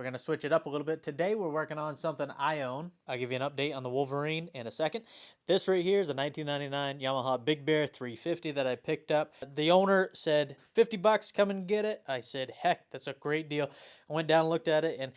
We're going to switch it up a little bit. Today we're working on something I own. I'll give you an update on the Wolverine in a second. This right here is a 1999 Yamaha Big Bear 350 that I picked up. The owner said, $50, come and get it. I said, heck, that's a great deal. I went down and looked at it, and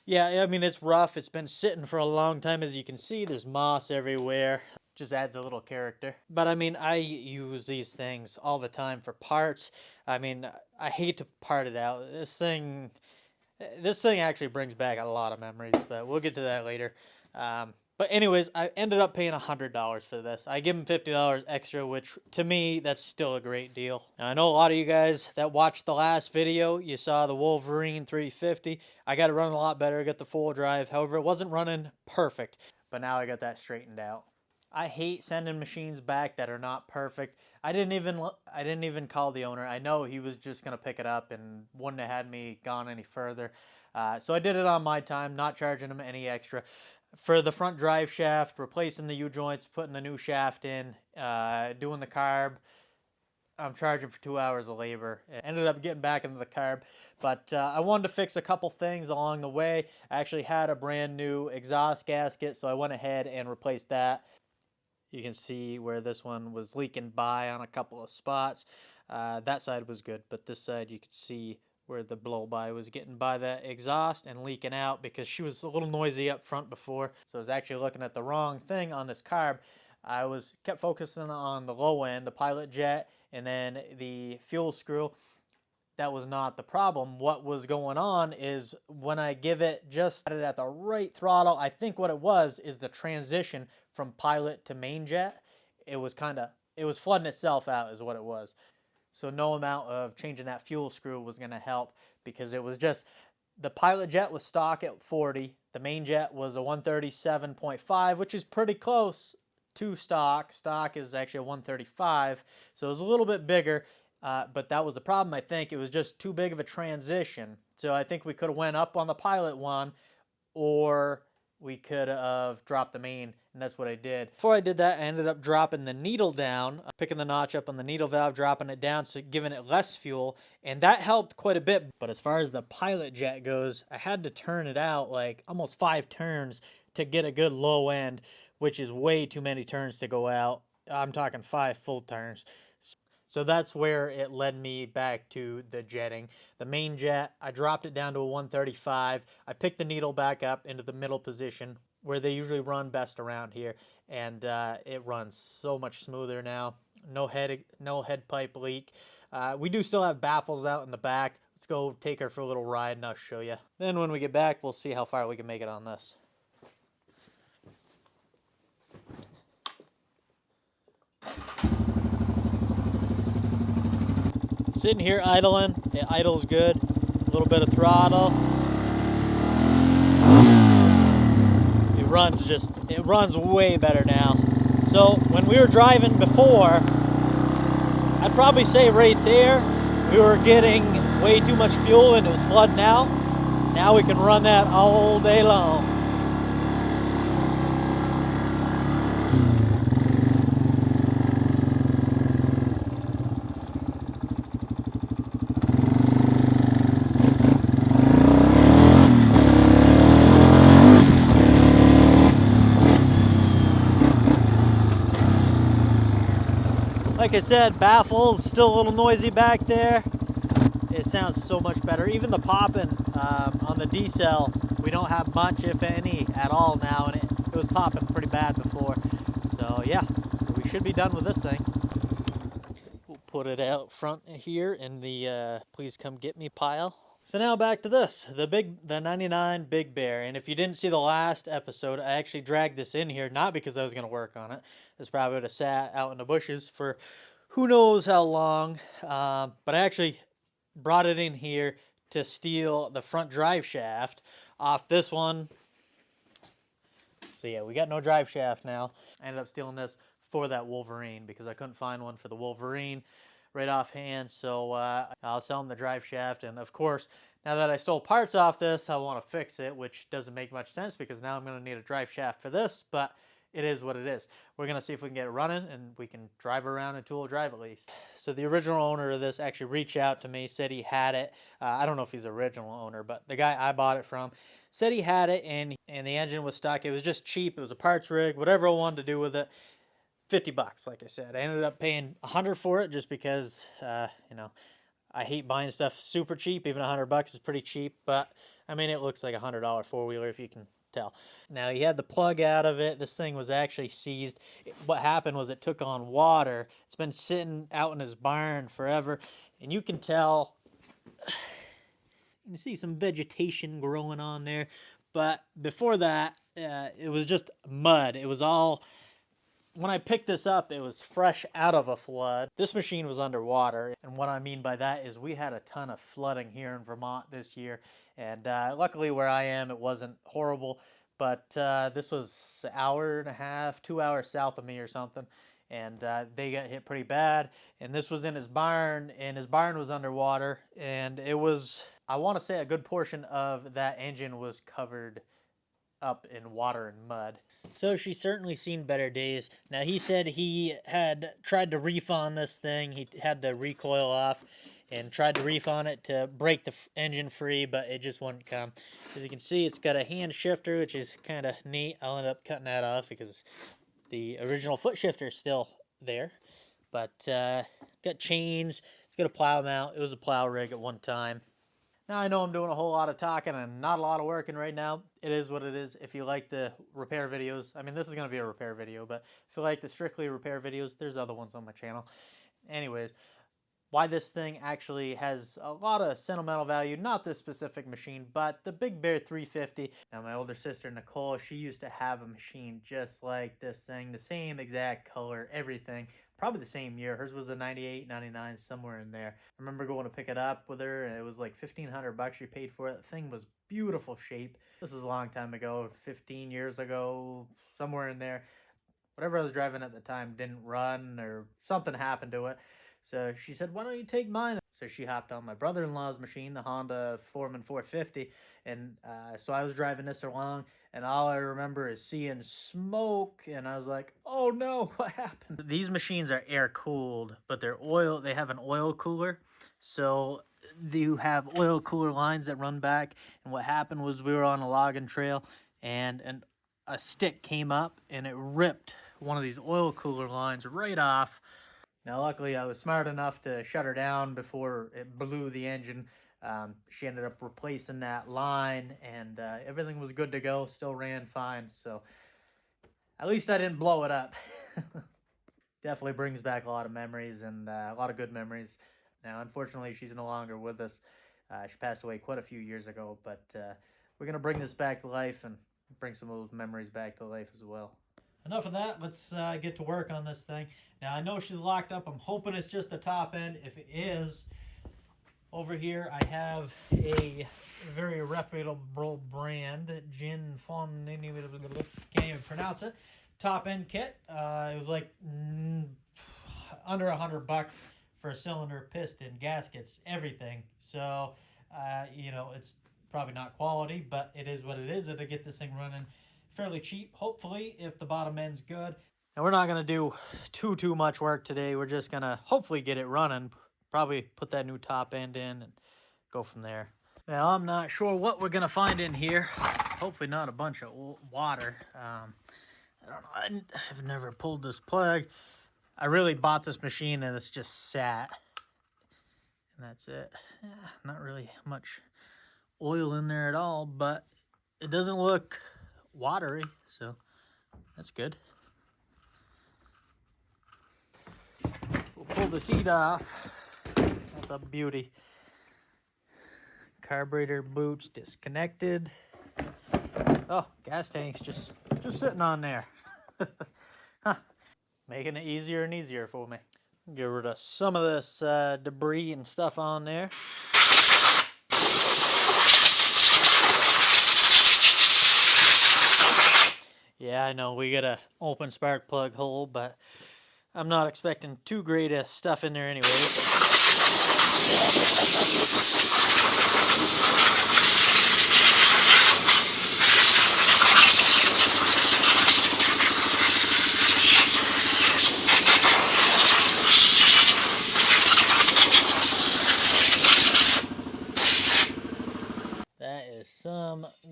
yeah, I mean, it's rough. It's been sitting for a long time. As you can see, there's moss everywhere. Just adds a little character. But I mean, I use these things all the time for parts. I mean, I hate to part it out. This thing actually brings back a lot of memories, but we'll get to that later. But anyways, I ended up paying $100 for this. I give him $50 extra, which to me, that's still a great deal. Now, I know a lot of you guys that watched the last video, you saw the Wolverine 350. I got it running a lot better, I got the full drive. However, it wasn't running perfect, but now I got that straightened out. I hate sending machines back that are not perfect. I didn't even call the owner. I know he was just gonna pick it up and wouldn't have had me gone any further. So I did it on my time, not charging him any extra. For the front drive shaft, replacing the U-joints, putting the new shaft in, doing the carb, I'm charging for 2 hours of labor. It ended up getting back into the carb, but I wanted to fix a couple things along the way. I actually had a brand new exhaust gasket, so I went ahead and replaced that. You can see where this one was leaking by on a couple of spots. That side was good, but this side you could see where the blow-by was getting by that exhaust and leaking out because she was a little noisy up front before. So I was actually looking at the wrong thing on this carb. I kept focusing on the low end, the pilot jet, and then the fuel screw. That was not the problem. What was going on is when I give it just at the right throttle, I think what it was is the transition from pilot to main jet. It was flooding itself out is what it was. So no amount of changing that fuel screw was going to help because it was just the pilot jet was stock at 40. The main jet was a 137.5, which is pretty close to stock. Stock is actually a 135, so it was a little bit bigger. But that was the problem, I think. It was just too big of a transition. So I think we could have went up on the pilot one, or we could have dropped the main, and that's what I did. Before I did that, I ended up dropping the needle down, picking the notch up on the needle valve, dropping it down, so giving it less fuel, and that helped quite a bit. But as far as the pilot jet goes, I had to turn it out like almost 5 turns to get a good low end, which is way too many turns to go out. I'm talking 5 full turns. So that's where it led me back to the jetting. The main jet, I dropped it down to a 135. I picked the needle back up into the middle position where they usually run best around here. And it runs so much smoother now. No head pipe leak. We do still have baffles out in the back. Let's go take her for a little ride and I'll show you. Then when we get back, we'll see how far we can make it on this. Sitting here idling, it idles good, a little bit of throttle. It runs way better now. So when we were driving before, I'd probably say right there, we were getting way too much fuel and it was flooding out. Now we can run that all day long. Like I said, baffles still a little noisy back there. It sounds so much better. Even the popping on the D-cell, we don't have much, if any, at all now, and it was popping pretty bad before. So yeah, we should be done with this thing. We'll put it out front here in the please come get me pile. So now back to this, the 99 Big Bear. And if you didn't see the last episode, I actually dragged this in here, not because I was going to work on it. This probably would have sat out in the bushes for who knows how long. But I actually brought it in here to steal the front drive shaft off this one. So yeah, we got no drive shaft now. I ended up stealing this for that Wolverine because I couldn't find one for the Wolverine right offhand, so I'll sell them the drive shaft. And of course, now that I stole parts off this, I want to fix it, which doesn't make much sense because now I'm going to need a drive shaft for this. But it is what it is. We're going to see if we can get it running and we can drive around in two-wheel drive at least. So the original owner of this actually reached out to me, said he had it. I don't know if he's the original owner, but the guy I bought it from said he had it, and the engine was stuck. It was just cheap. It was a parts rig, whatever I wanted to do with it. $50, like I said. I ended up paying $100 for it just because, you know, I hate buying stuff super cheap. Even $100 is pretty cheap, but I mean, it looks like a $100 four-wheeler if you can tell. Now, he had the plug out of it. This thing was actually seized. What happened was it took on water. It's been sitting out in his barn forever, and you can tell, you can see some vegetation growing on there, but before that, it was just mud. It was all... When I picked this up, it was fresh out of a flood. This machine was underwater, and what I mean by that is we had a ton of flooding here in Vermont this year, and luckily where I am, it wasn't horrible, but this was an hour and a half, 2 hours south of me or something, and they got hit pretty bad, and this was in his barn, and his barn was underwater, and it was, I want to say a good portion of that engine was covered up in water and mud. So she's certainly seen better days. Now, he said he had tried to reef on this thing. He had the recoil off and tried to reef on it to break the engine free, but it just wouldn't come. As you can see, it's got a hand shifter, which is kind of neat. I'll end up cutting that off because the original foot shifter is still there. But got chains. It's got a plow mount. It was a plow rig at one time. Now, I know I'm doing a whole lot of talking and not a lot of working right now. It is what it is. If you like the repair videos, I mean, this is going to be a repair video, but if you like the strictly repair videos, there's other ones on my channel. Anyways, why this thing actually has a lot of sentimental value, not this specific machine, but the Big Bear 350. Now, my older sister, Nicole, she used to have a machine just like this thing, the same exact color, everything. Probably the same year. Hers was a 98, 99, somewhere in there. I remember going to pick it up with her, and it was like $1,500 she paid for it. The thing was beautiful shape. This was a long time ago, 15 years ago, somewhere in there. Whatever I was driving at the time didn't run, or something happened to it. So she said, why don't you take mine? So she hopped on my brother-in-law's machine, the Honda Foreman 450, and so I was driving this along, and all I remember is seeing smoke, and I was like, oh no, what happened? These machines are air-cooled, but they have an oil cooler, so you have oil cooler lines that run back, and what happened was we were on a logging trail, and a stick came up, and it ripped one of these oil cooler lines right off. Now, luckily, I was smart enough to shut her down before it blew the engine. She ended up replacing that line, and everything was good to go. Still ran fine, so at least I didn't blow it up. Definitely brings back a lot of memories, and a lot of good memories. Now, unfortunately, she's no longer with us. She passed away quite a few years ago, but we're going to bring this back to life and bring some of those memories back to life as well. Enough of that. Let's get to work on this thing. Now, I know she's locked up. I'm hoping it's just the top end. If it is, over here I have a very reputable brand, Jin Fon, can't even pronounce it, top end kit. It was like under $100 for a cylinder, piston, gaskets, everything. So, you know, it's probably not quality, but it is what it is. It'll get this thing running fairly cheap, hopefully, if the bottom end's good. And we're not going to do too much work today. We're just going to hopefully get it running, probably put that new top end in and go from there. Now, I'm not sure what we're going to find in here. Hopefully not a bunch of water. I don't know. I've never pulled this plug. I really bought this machine and it's just sat. And that's it. Yeah, not really much oil in there at all, but it doesn't look watery, so that's good. We'll pull the seat off. That's a beauty. Carburetor boots disconnected. Oh, gas tank's just sitting on there. Huh. Making it easier and easier for me. Get rid of some of this debris and stuff on there. Yeah, I know, we got an open spark plug hole, but I'm not expecting too great stuff in there anyway.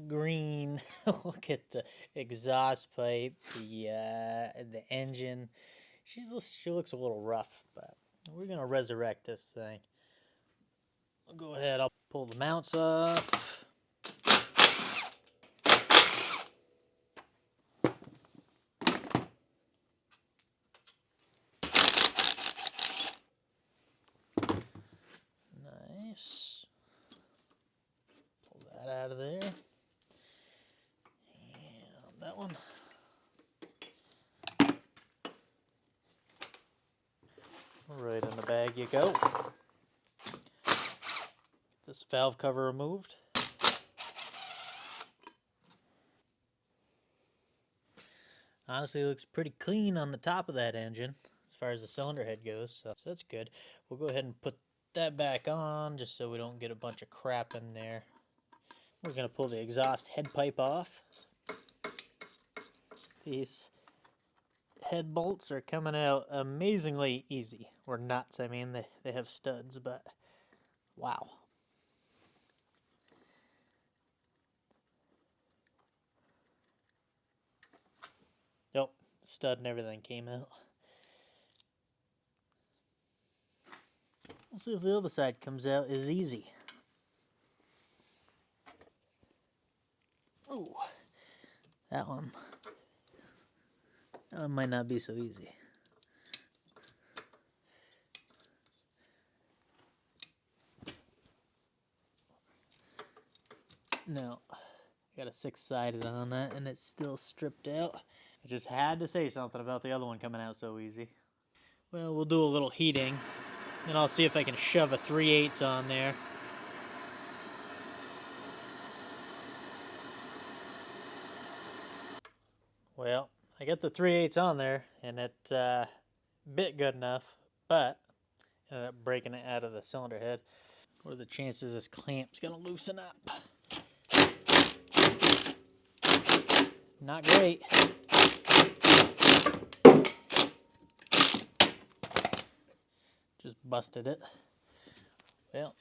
green. Look at the exhaust pipe, the engine. She looks a little rough, but we're gonna resurrect this thing. I'll go ahead. I'll pull the mounts off. Nice. Pull that out of there. And that one. Right in the bag you go. This valve cover removed. Honestly, it looks pretty clean on the top of that engine as far as the cylinder head goes, so that's good. We'll go ahead and put that back on just so we don't get a bunch of crap in there. We're going to pull the exhaust head pipe off. These head bolts are coming out amazingly easy. Or nuts, I mean, they have studs, but wow. Nope, stud and everything came out. Let's see if the other side comes out as easy. Ooh, that one might not be so easy. No, got a 6-sided on that, and it's still stripped out. I just had to say something about the other one coming out so easy. Well, we'll do a little heating, and I'll see if I can shove a 3/8 on there. Well, I got the 3/8 on there, and it bit good enough, but ended up breaking it out of the cylinder head. What are the chances this clamp's gonna loosen up? Not great. Just busted it. Well,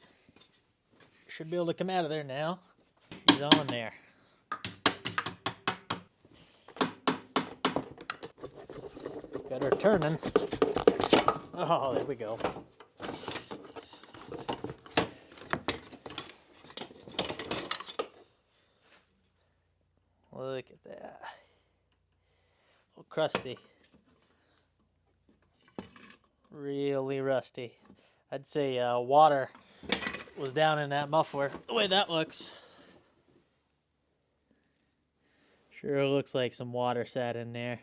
should be able to come out of there now. He's on there. Got her turning. Oh, there we go. Look at that. A little crusty. Really rusty. I'd say water was down in that muffler. The way that looks. Sure looks like some water sat in there.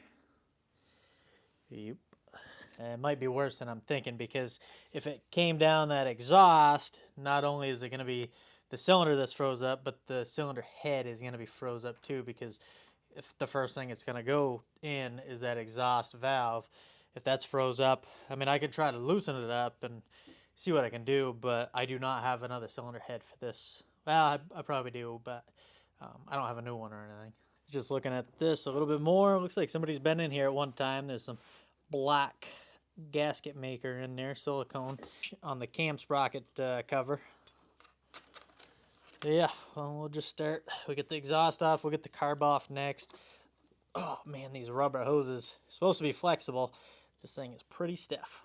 Yep. And it might be worse than I'm thinking, because if it came down that exhaust, not only is it going to be the cylinder that's froze up, but the cylinder head is going to be froze up too, because if the first thing it's going to go in is that exhaust valve, if that's froze up, I mean, I could try to loosen it up and see what I can do, but I do not have another cylinder head for this. Well, I probably do, but I don't have a new one or anything. Just looking at this a little bit more, looks like somebody's been in here at one time. There's some black gasket maker in there, silicone, on the cam sprocket cover. Yeah, well, we'll just start. We'll get the exhaust off, we'll get the carb off next. Oh man, these rubber hoses, supposed to be flexible. This thing is pretty stiff.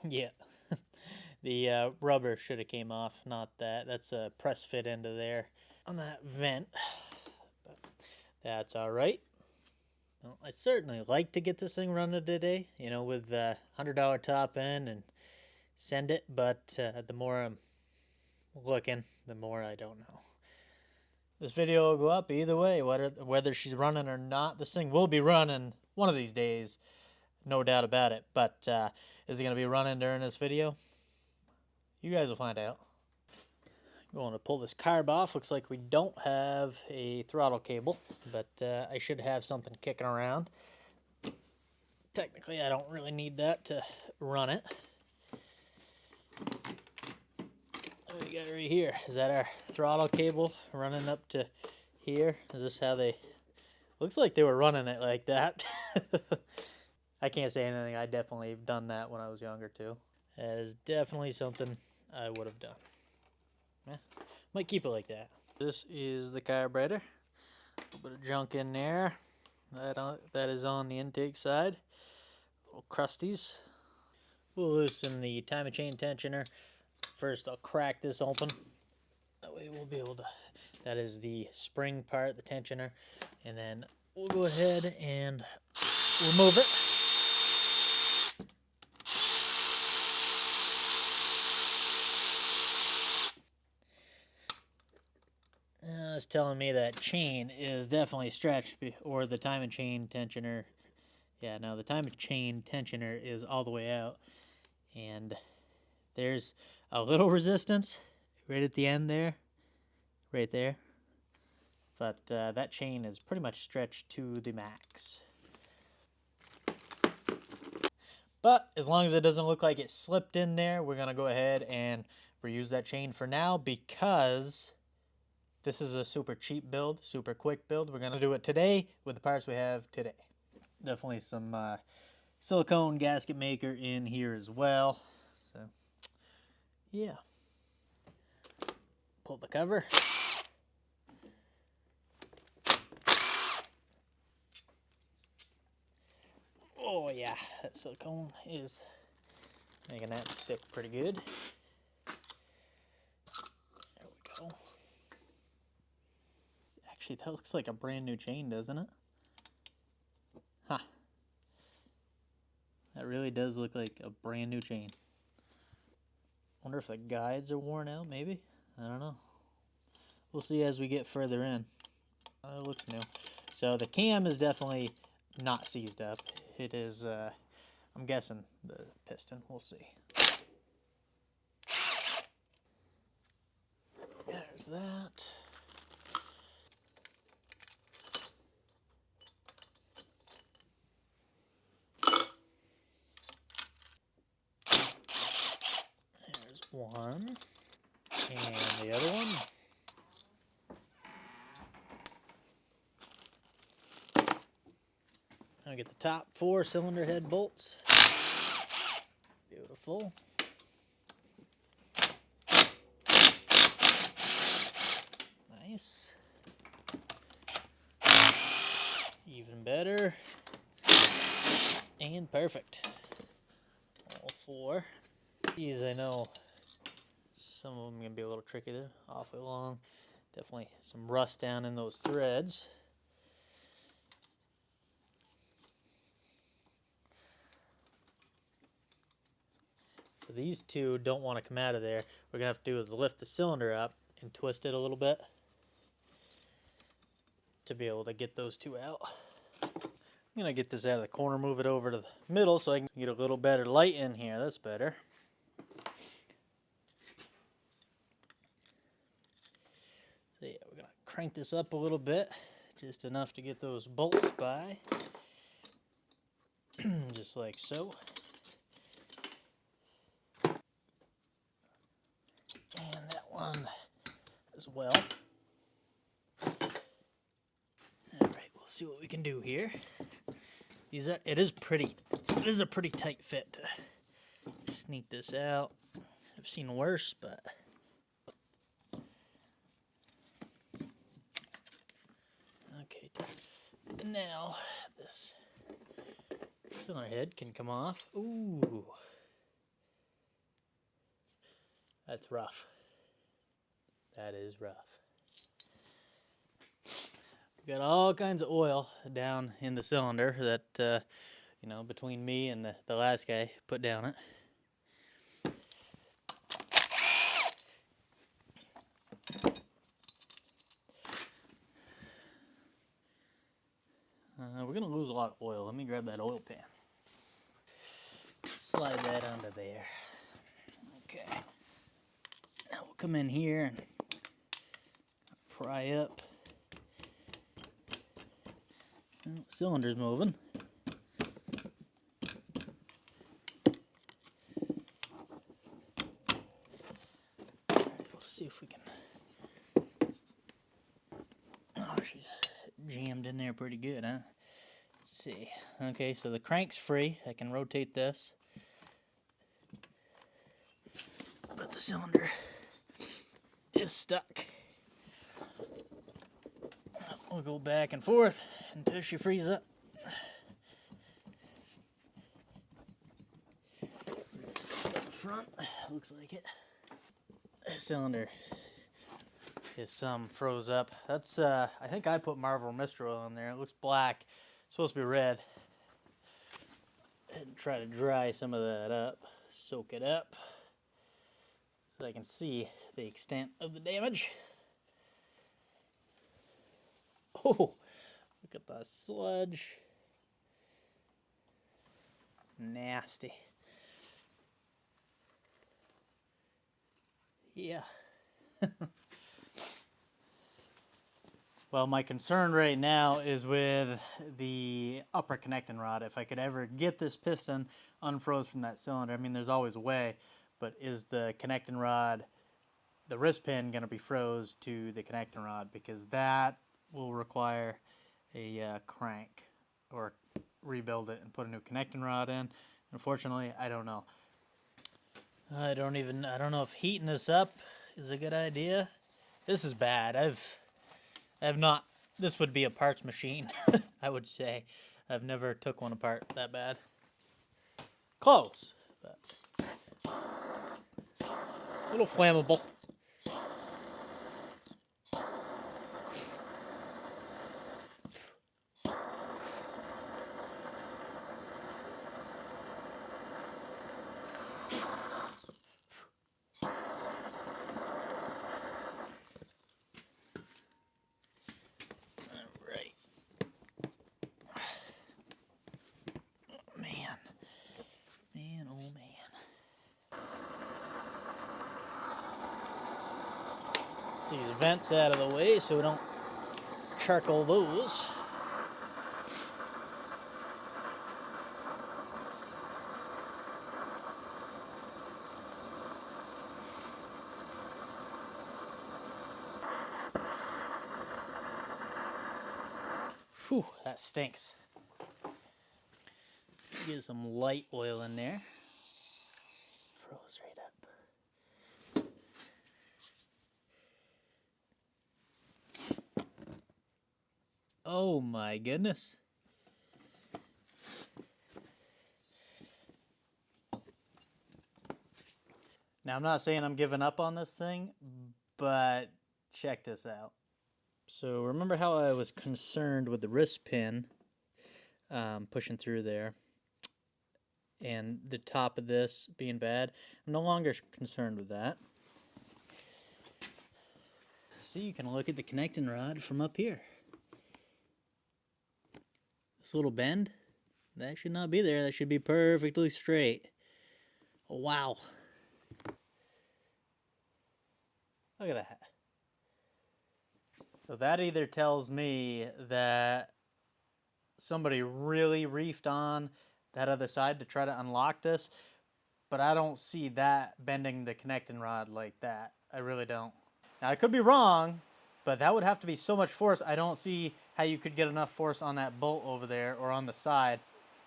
Yeah. The rubber should have came off, not that. That's a press fit into there on that vent. But that's all right. Well, I certainly like to get this thing running today, you know, with $100 top end and send it. But the more I'm looking, the more I don't know. This video will go up either way, whether she's running or not. This thing will be running one of these days, no doubt about it. But is it going to be running during this video? You guys will find out. Going to pull this carb off. Looks like we don't have a throttle cable, but I should have something kicking around. Technically, I don't really need that to run it. What do we got right here? Is that our throttle cable running up to here? Is this how they... Looks like they were running it like that. I can't say anything. I definitely have done that when I was younger too. That is definitely something I would have done. Might keep it like that. This is the carburetor. A little bit of junk in there. That is on the intake side. Little crusties. We'll loosen the timing chain tensioner. First, I'll crack this open. That way we'll be able to. That is the spring part, the tensioner. And then we'll go ahead and remove it. It's telling me that chain is definitely stretched, or the timing chain tensioner. Yeah, no, the timing chain tensioner is all the way out. And there's a little resistance right at the end there, right there. But that chain is pretty much stretched to the max. But as long as it doesn't look like it slipped in there, we're going to go ahead and reuse that chain for now, because this is a super cheap build, super quick build. We're going to do it today with the parts we have today. Definitely some silicone gasket maker in here as well. So, yeah. Pull the cover. Oh yeah, that silicone is making that stick pretty good. There we go. Actually, that looks like a brand new chain, doesn't it? Huh. That really does look like a brand new chain. Wonder if the guides are worn out, maybe? I don't know. We'll see as we get further in. It looks new. So the cam is definitely not seized up. It is, I'm guessing, the piston. We'll see. There's that. There's one. And the other one. I'll get the top 4 cylinder head bolts. Beautiful. Nice. Even better. And perfect. All 4. These, I know some of them are going to be a little tricky. They're awfully long. Definitely some rust down in those threads. So these two don't want to come out of there. What we're going to have to do is lift the cylinder up and twist it a little bit to be able to get those two out. I'm going to get this out of the corner, move it over to the middle so I can get a little better light in here. That's better. So yeah, we're going to crank this up a little bit, just enough to get those bolts by. Just like so. And that one as well. Alright, we'll see what we can do here. It is a pretty tight fit to sneak this out. I've seen worse, but okay. Now this cylinder head can come off. Ooh, that's rough. That is rough. We've got all kinds of oil down in the cylinder that you know, between me and the last guy put down it. We're gonna lose a lot of oil. Let me grab that oil pan. Slide that under there. Okay. Now we'll come in here and pry up. Well, cylinder's moving. We'll see if we can. Oh, she's jammed in there pretty good, huh? Let's see. Okay, so the crank's free. I can rotate this. the cylinder is stuck. We'll go back and forth until she frees up. Stick up front, looks like it. The cylinder is some froze up. That's I think I put Marvel Mist Oil in there. It looks black. It's supposed to be red. And try to dry some of that up, soak it up, so I can see the extent of the damage. Oh, look at the sludge. Nasty. Yeah. Well, my concern right now is with the upper connecting rod. If I could ever get this piston unfroze from that cylinder, I mean, there's always a way, but is the connecting rod, the wrist pin, going to be froze to the connecting rod? Because that will require a crank or rebuild it and put a new connecting rod in. Unfortunately, I don't know. I don't know if heating this up is a good idea. This is bad. This would be a parts machine, I would say. I've never took one apart that bad. Close, but a little flammable. These vents out of the way so we don't charcoal those. Whew, that stinks. Get some light oil in there. Froze right up. Oh my goodness. Now, I'm not saying I'm giving up on this thing, but check this out. So remember how I was concerned with the wrist pin pushing through there and the top of this being bad? I'm no longer concerned with that. See, you can look at the connecting rod from up here. This little bend, that should not be there. That should be perfectly straight. Oh, wow. Look at that. So that either tells me that somebody really reefed on that other side to try to unlock this, but I don't see that bending the connecting rod like that. I really don't. Now, I could be wrong, but that would have to be so much force. I don't see how you could get enough force on that bolt over there or on the side.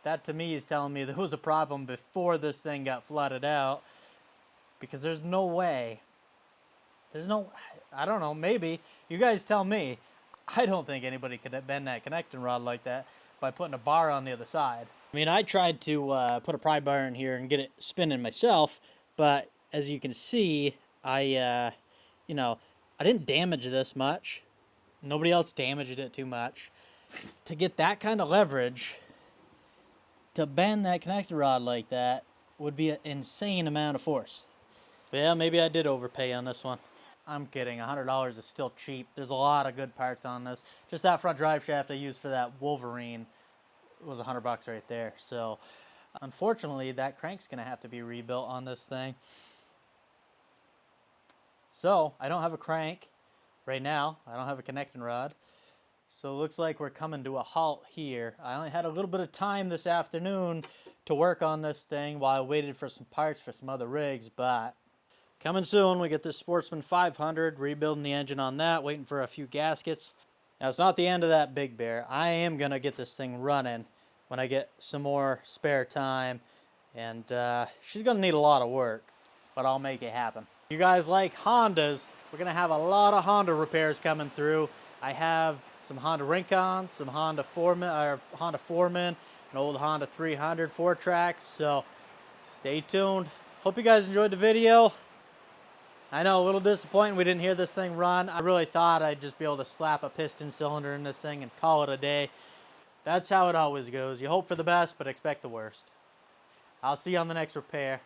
That to me is telling me there was a problem before this thing got flooded out, because there's no way. I don't know, maybe. You guys tell me. I don't think anybody could bend that connecting rod like that by putting a bar on the other side. I mean, I tried to put a pry bar in here and get it spinning myself, but as you can see, I didn't damage this much. Nobody else damaged it too much. To get that kind of leverage, to bend that connecting rod like that would be an insane amount of force. But yeah, maybe I did overpay on this one. I'm kidding, $100 is still cheap. There's a lot of good parts on this. Just that front drive shaft I used for that Wolverine was $100 right there. So unfortunately, that crank's gonna have to be rebuilt on this thing. So I don't have a crank right now. I don't have a connecting rod. So it looks like we're coming to a halt here. I only had a little bit of time this afternoon to work on this thing while I waited for some parts for some other rigs, but coming soon. We get this Sportsman 500, rebuilding the engine on that, waiting for a few gaskets. Now, it's not the end of that Big Bear. I am going to get this thing running when I get some more spare time, and she's going to need a lot of work, but I'll make it happen. You guys like Hondas, we're gonna have a lot of Honda repairs coming through. I have some Honda Rincons, some Honda Foreman, an old Honda 300 4-tracks, so stay tuned. Hope you guys enjoyed the video. I know, a little disappointing we didn't hear this thing run. I really thought I'd just be able to slap a piston cylinder in this thing and call it a day. That's how it always goes. You hope for the best, but expect the worst. I'll see you on the next repair.